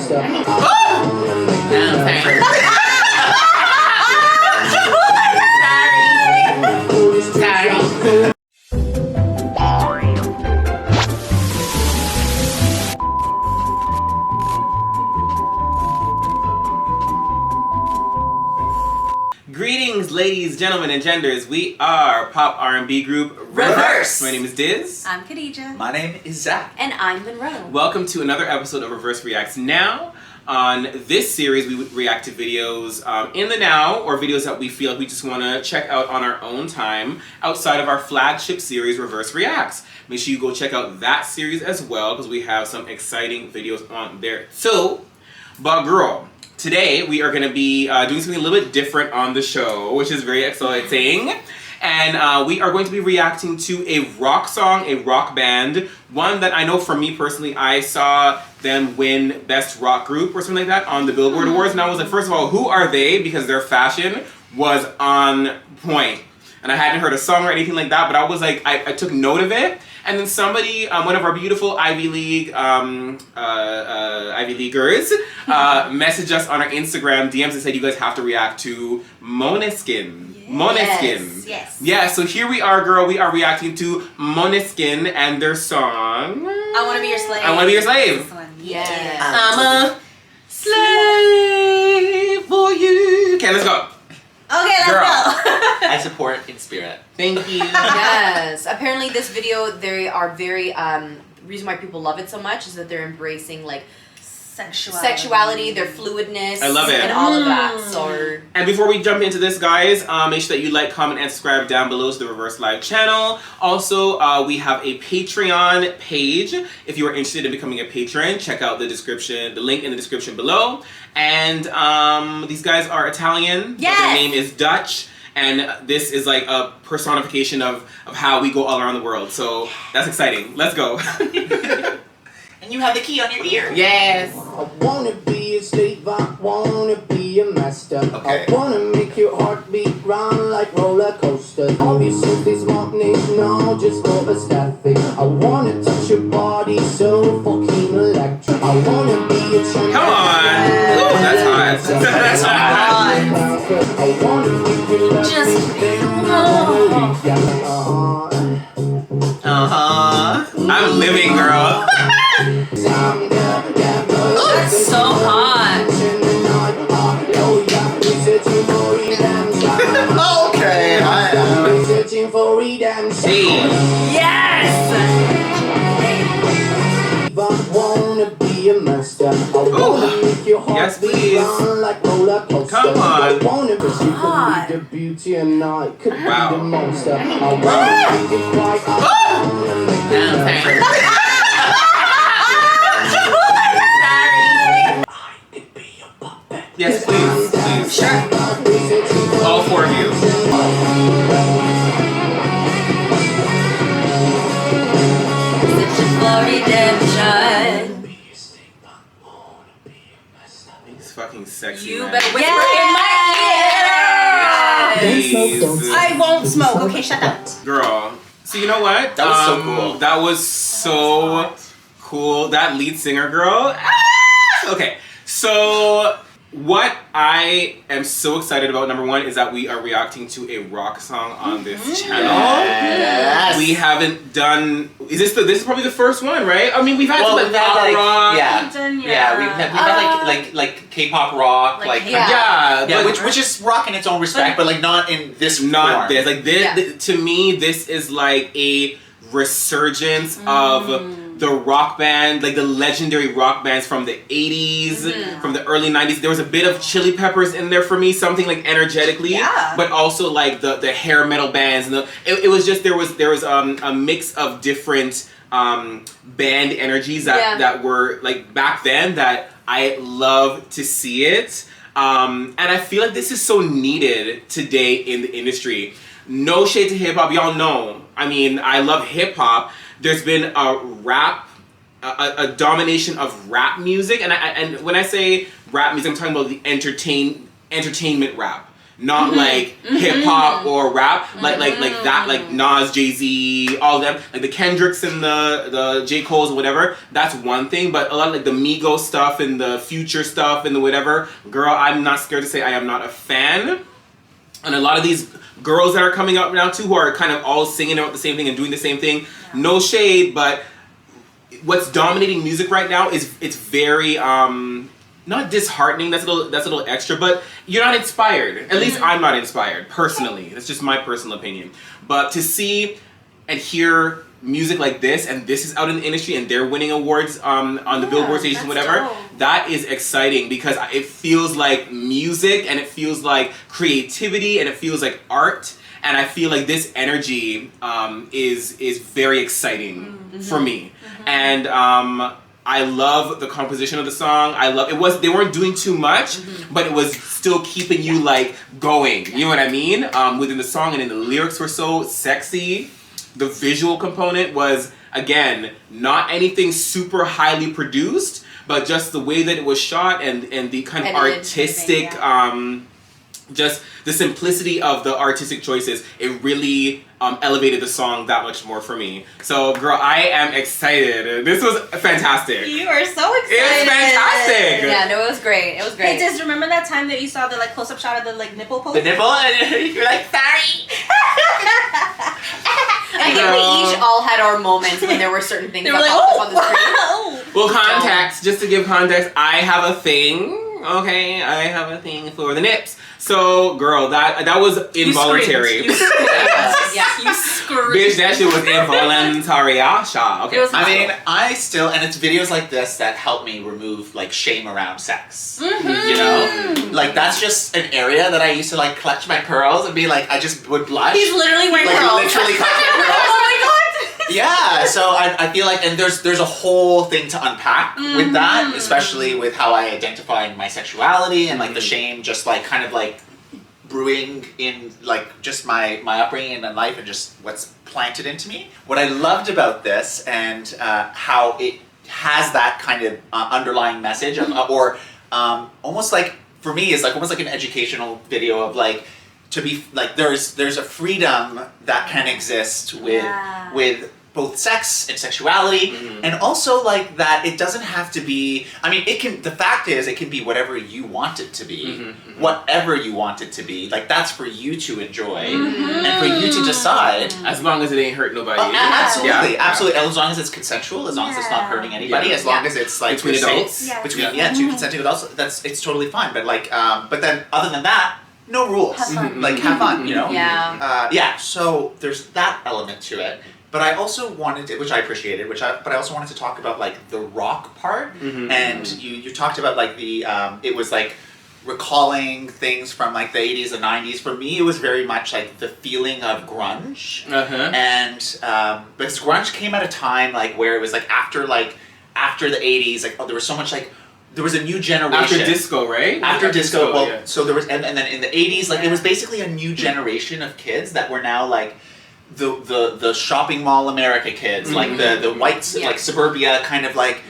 monster. Sorry. Greetings, ladies, gentlemen, and genders. We are pop R&B group rIVerse. My name is Diz. I'm Khadija. My name is Zach. And I'm Monroe. Welcome to another episode of rIVerse Reacts Now. On this series, we would react to videos in the now, or videos that we feel like we just want to check out on our own time outside of our flagship series, rIVerse Reacts. Make sure you go check out that series as well, because we have some exciting videos on there too. But girl, today we are going to be doing something a little bit different on the show, which is very exciting. And we are going to be reacting to a rock song, a rock band, one that I know for me personally, I saw them win Best Rock Group or something like that on the Billboard Awards. And I was like, first of all, who are they? Because their fashion was on point. And I hadn't heard a song or anything like that, but I was like, I took note of it. And then somebody, one of our beautiful Ivy Leaguers, messaged us on our Instagram DMs and said, you guys have to react to Måneskin. Måneskin. Yes. Yeah, so here we are, girl. We are reacting to Måneskin and their song. I Want to Be Your Slave. I Want to Be Your Slave. Yes. I'm a slave for you. Okay, let's go. Okay, let's Girl. go. I support in spirit. Thank you. Yes. Apparently this video, they are very, reason why people love it so much is that they're embracing like sexuality, their fluidness. I love it. And all of that. So. And before we jump into this, guys, make sure that you like, comment, and subscribe down below to the rIVerse Live channel. Also, we have a Patreon page. If you are interested in becoming a patron, check out the description, the link in the description below. And these guys are Italian. Yes. Their name is Dutch. And this is like a personification of how we go all around the world. So that's exciting. Let's go. And you have the key on your ear. Yes. I wanna be a slave, I wanna be a master. Okay. I wanna make your heartbeat run like roller coasters. All you simply smart no, just for aesthetic. I wanna touch your body so fucking electric. I wanna be a champion. Come on. Ooh, that's hot. That's hot. I wanna make you love Just I'm living, girl. That's so hot. Okay, I am. Hey. Yes. Yes, please. Come on. Hot. Wow. Yes, please. Please. Sure. All four of you. For redemption. He's fucking sexy, You man. better whisper in my ear. Please. I won't smoke. Okay, shut up. Girl. So you know what? That was so cool. That was so cool. That lead singer girl. Ah! Okay. So what I am so excited about, number one, is that we are reacting to a rock song on this channel. Yes. We haven't done. This is probably the first one, right? I mean, we've had some like we've had, pop like, rock. Yeah. We've had like K-pop rock, like Yeah, which is rock in its own respect, but like not in this not form. this. Like this, to me, this is like a resurgence of the rock band, like the legendary rock bands from the 80s, from the early 90s. There was a bit of Chili Peppers in there for me, something like energetically, but also like the hair metal bands. And it was just, there was a mix of different band energies that were like back then that I love to see it. And I feel like this is so needed today in the industry. No shade to hip hop, y'all know. I mean, I love hip hop. There's been a domination of rap music, and when I say rap music, I'm talking about the entertainment rap. not like hip hop or rap, like that, like Nas, Jay-Z, all of them, like the Kendricks and the J. Cole's and whatever. That's one thing, but a lot of like the Migos stuff and the Future stuff and the whatever, girl, I'm not scared to say I am not a fan. And a lot of these girls that are coming up now too, who are kind of all singing about the same thing and doing the same thing. No shade, but what's dominating music right now is it's very not disheartening. That's a little extra, but you're not inspired. At least I'm not inspired personally. That's just my personal opinion. But to see and hear music like this, and this is out in the industry, and they're winning awards on the Billboard station, whatever. Dope. That is exciting because it feels like music, and it feels like creativity, and it feels like art. And I feel like this energy is very exciting for me. And I love the composition of the song. They weren't doing too much, but it was still keeping you like going. You know what I mean? Within the song, and then the lyrics were so sexy. The visual component was, again, not anything super highly produced, but just the way that it was shot and the kind of artistic, just the simplicity of the artistic choices, it really elevated the song that much more for me. So, girl, I am excited. This was fantastic. You are so excited. It's fantastic. Yeah, no, it was great. It was great. Hey, just remember that time that you saw the like close-up shot of the like nipple post? The nipple, and you're like, sorry. I think we each all had our moments when there were certain things They that were like, popped up on the screen. wow. Well, context, just to give context, I have a thing. Okay, I have a thing for the nips. So, girl, that was involuntary. You screamed. Yeah. You screamed. Bitch, that shit was involuntary. Asha. Okay. It was I mean, I still, and it's videos like this that help me remove like shame around sex. You know, like that's just an area that I used to like clutch my pearls and be like, I just would blush. He's literally wearing like pearls. literally clutching my pearls. Oh my god. Yeah, so I feel like, and there's a whole thing to unpack with that, especially with how I identify my sexuality and like the shame, just like kind of like brewing in like just my upbringing and life and just what's planted into me. What I loved about this and how it has that kind of underlying message of, or almost like, for me, it's like almost like an educational video of like, to be like, there's a freedom that can exist with both sex and sexuality, and also like that it doesn't have to be, I mean, it can, the fact is it can be whatever you want it to be, whatever you want it to be, like that's for you to enjoy, and for you to decide. As long as it ain't hurt nobody. Absolutely, Yeah. absolutely, as long as it's consensual, as long as it's not hurting anybody, as long as it's like Between safe, adults. Yeah. between two consenting adults, it's totally fine, but like, but then other than that, no rules. Have fun. Like have fun, you know? Yeah. So there's that element to it. But I also wanted to, which I appreciated, but I also wanted to talk about like the rock part. And you talked about like the, it was like recalling things from like the 80s and 90s. For me, it was very much like the feeling of grunge. And because grunge came at a time like where it was like after the 80s, like there was so much like, there was a new generation. After disco, right? After disco, well, yeah. so there was, and then in the 80s, like it was basically a new generation of kids that were now like the shopping mall America kids, like the white, like suburbia kind of like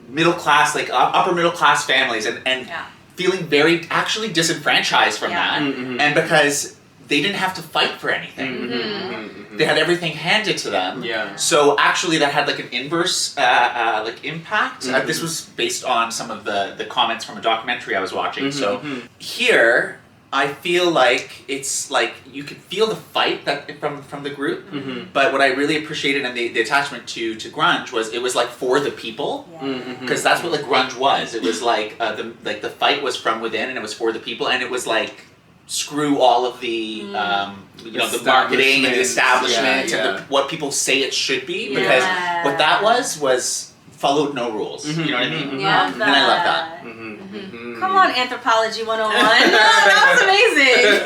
middle class, like upper middle class families, and feeling very actually disenfranchised from that, and because they didn't have to fight for anything. They had everything handed to them. Yeah. So actually that had like an inverse like impact. This was based on some of the comments from a documentary I was watching. So here, I feel like it's like you could feel the fight that from the group, but what I really appreciated and the attachment to grunge was it was like for the people, because that's what like grunge was. It was like the fight was from within and it was for the people, and it was like screw all of the the marketing and the establishment and what people say it should be, because what that was followed no rules. You know what I mean? Yeah. And I love that. Come on, Anthropology 101. That was amazing.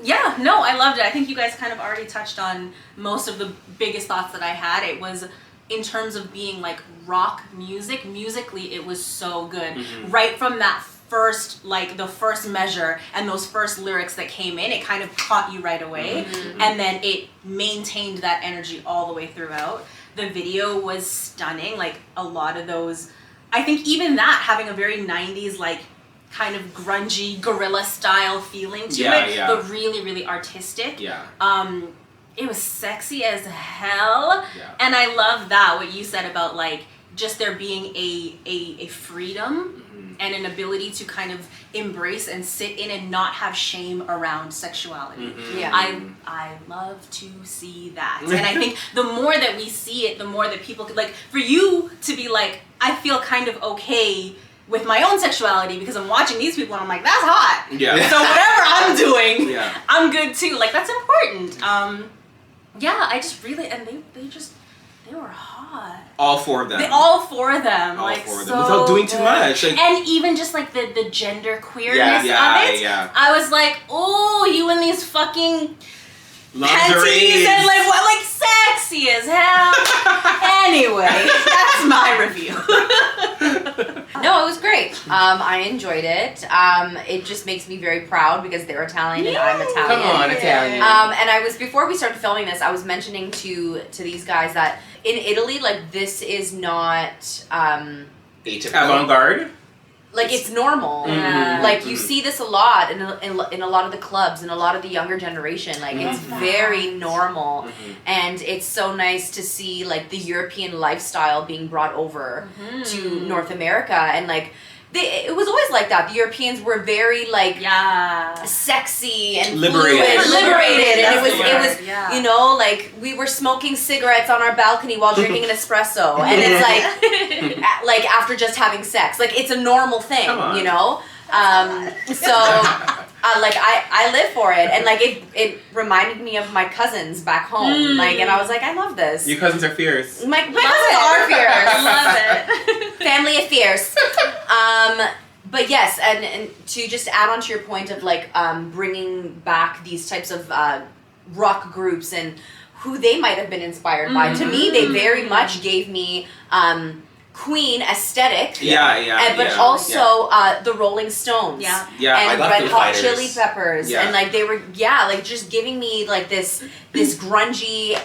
Yeah, no, I loved it. I think you guys kind of already touched on most of the biggest thoughts that I had. It was in terms of being like rock music, musically it was so good. Right from that first, like the first measure and those first lyrics that came in, it kind of caught you right away. And then it maintained that energy all the way throughout. The video was stunning, like a lot of those, I think even that, having a very 90s like kind of grungy guerrilla style feeling to it, but really, really artistic. Yeah. It was sexy as hell, Yeah. and I love that what you said about like just there being a freedom and an ability to kind of embrace and sit in and not have shame around sexuality. Yeah. I love to see that, and I think the more that we see it, the more that people could like. For you to be like, I feel kind of okay with my own sexuality because I'm watching these people and I'm like, that's hot. Yeah. So whatever I'm doing, Yeah. I'm good too. Like that's important. Yeah, I just really, and they were hot. All four of them. All four of them. All like, four of them. so Without doing too good. much. Like, And even just like the gender queerness Yeah, of it. yeah. I was like, oh, you in these fucking panties lingerie. and like what, like sexy as hell. Anyway, that's my review. No, it was great. I enjoyed it. It just makes me very proud because they're Italian and I'm Italian. Come on, Italian. And I was, before we started filming this, I was mentioning to these guys that in Italy, like this is not Atypical. Avant-garde. like it's normal. Yeah. Like you see this a lot in a lot of the clubs and a lot of the younger generation. Like it's very normal, and it's so nice to see like the European lifestyle being brought over to North America, and like it was always like that. The Europeans were very like sexy and Liberated. liberated, and it was Yeah. you know, like we were smoking cigarettes on our balcony while drinking an espresso, and it's like after just having sex, like it's a normal thing, Come on. you know. So like I live for it, and like it reminded me of my cousins back home, like, and I was like, I love this. Your cousins are fierce. My cousins are fierce. Love it. Family of fierce. But yes, and to just add on to your point of like bringing back these types of rock groups and who they might have been inspired by. To me, they very much gave me Queen aesthetic. But also the Rolling Stones. Yeah. Yeah. And I love Red Foo Hot Fighters. Chili Peppers. Yeah. And like they were like just giving me like this grungy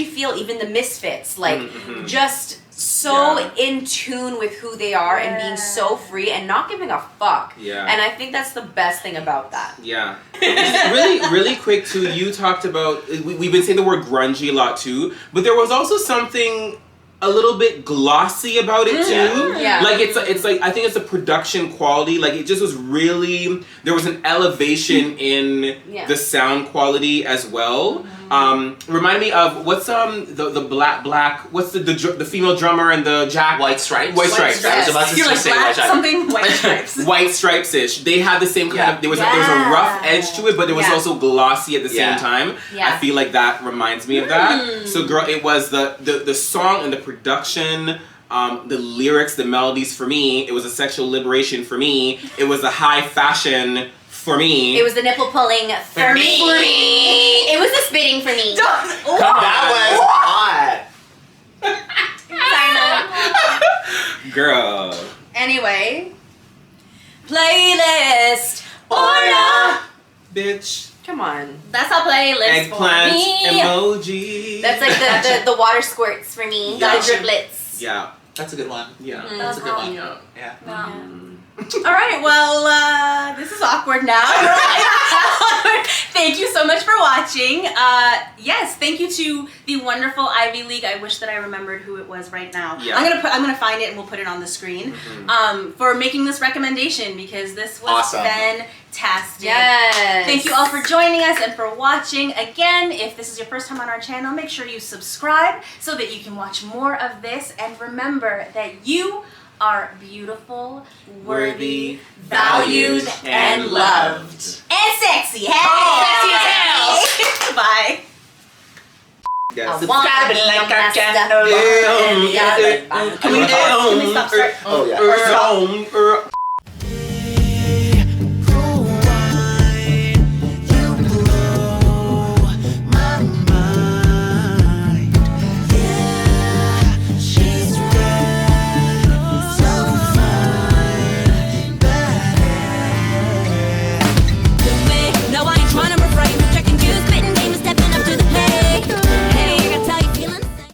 feel, even the Misfits, like just so in tune with who they are and being so free and not giving a fuck. Yeah. And I think that's the best thing about that. Yeah. really quick too, you talked about, we've been saying the word grungy a lot too, but there was also something a little bit glossy about it too. Yeah. Like it's like, I think it's a production quality, like it just was really, there was an elevation in the sound quality as well. Remind me of what's the black what's the female drummer and the jack White Stripes. White Stripes. I was about to You're like say black White Stripes. something, white stripes. White Stripes-ish. They had the same kind of, there was a rough edge to it, but there was also glossy at the same time. I feel like that reminds me of that. So girl, it was the song and the production, the lyrics, the melodies. For me, it was a sexual liberation. For me, it was a high fashion. For me, It was the nipple pulling for me. It was the spitting for me. That was hot. girl. Anyway, playlist order. Bitch. Come on. That's a playlist Eggplant for me. emoji. That's like the water squirts for me. Yeah. The driplets. Yeah. That's a good one. Yeah. That's a good one. Yeah. All right, well, this is awkward now. Thank you so much for watching. Yes, thank you to the wonderful Ivy League. I wish that I remembered who it was right now. Yeah. I'm gonna find it and we'll put it on the screen. For making this recommendation because this was Awesome. fantastic. Yes. Thank you all for joining us and for watching. Again, if this is your first time on our channel, make sure you subscribe so that you can watch more of this. And remember that you are beautiful, worthy, valued, and loved. And sexy. Hey! Sexy as hell. Bye. Yes. Subscribe like a candle. Can we stop? Oh, yeah.